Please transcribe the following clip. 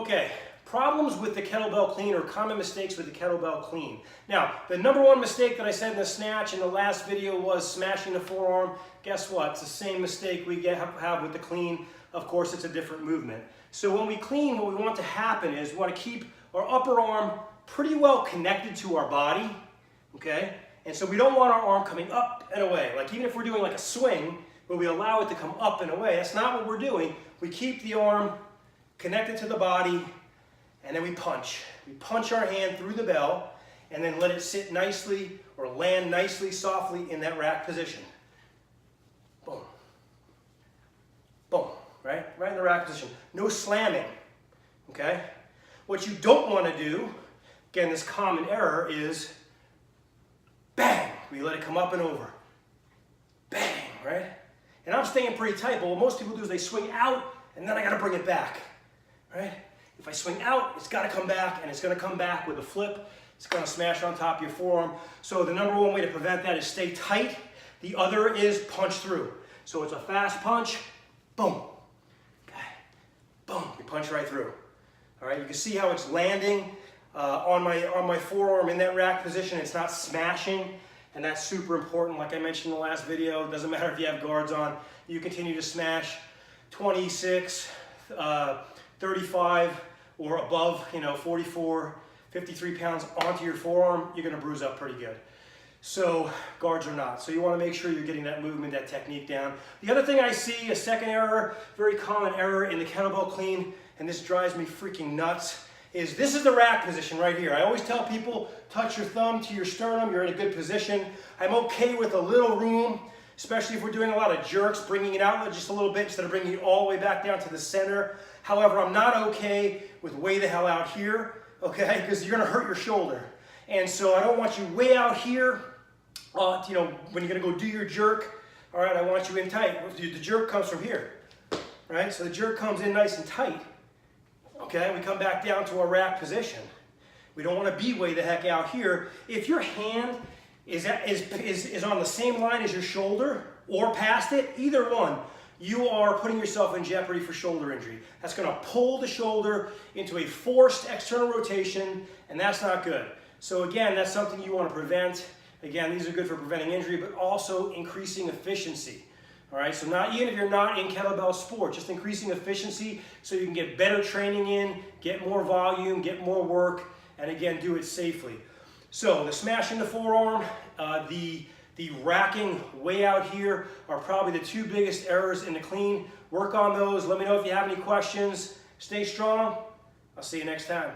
Okay, problems with the kettlebell clean or common mistakes with the kettlebell clean. Now, the number one mistake that I said in the snatch in the last video was smashing the forearm. Guess what? It's the same mistake we have with the clean. Of course, it's a different movement. So when we clean, what we want to happen is we want to keep our upper arm pretty well connected to our body, okay? And so we don't want our arm coming up and away. Like even if we're doing like a swing, where we allow it to come up and away, that's not what we're doing. We keep the arm connected to the body, and then we punch. We punch our hand through the bell, and then let it sit nicely or land nicely, softly in that rack position. Boom. Boom. Right? Right in the rack position. No slamming. Okay? What you don't want to do, again, this common error is bang. We let it come up and over. Bang. Right? And I'm staying pretty tight, but what most people do is they swing out, and then I got to bring it back. Right? If I swing out, it's got to come back, and it's going to come back with a flip. It's going to smash on top of your forearm. So the number one way to prevent that is stay tight. The other is punch through. So it's a fast punch. Boom. Okay. Boom. You punch right through. All right. You can see how it's landing on my forearm in that rack position. It's not smashing, and that's super important. Like I mentioned in the last video, it doesn't matter if you have guards on. You continue to smash 26, 35 or above, 44, 53 pounds onto your forearm, you're going to bruise up pretty good. So guards are not. So you want to make sure you're getting that movement, that technique down. The other thing I see, a second error, very common error in the kettlebell clean, and this drives me freaking nuts, is this is the rack position right here. I always tell people, touch your thumb to your sternum, you're in a good position. I'm okay with a little room, especially if we're doing a lot of jerks, bringing it out just a little bit instead of bringing it all the way back down to the center. However, I'm not okay with way the hell out here, okay, because you're going to hurt your shoulder. And so I don't want you way out here, when you're going to go do your jerk. All right, I want you in tight. The jerk comes from here, right? So the jerk comes in nice and tight, okay? We come back down to our rack position. We don't want to be way the heck out here. If your hand is on the same line as your shoulder or past it, either one, you are putting yourself in jeopardy for shoulder injury. That's going to pull the shoulder into a forced external rotation, and that's not good. So again, that's something you want to prevent. Again, these are good for preventing injury, but also increasing efficiency. All right, so even if you're not in kettlebell sport, just increasing efficiency so you can get better training in, get more volume, get more work, and again, do it safely. So the smashing the forearm, the racking way out here are probably the two biggest errors in the clean. Work on those. Let me know if you have any questions. Stay strong. I'll see you next time.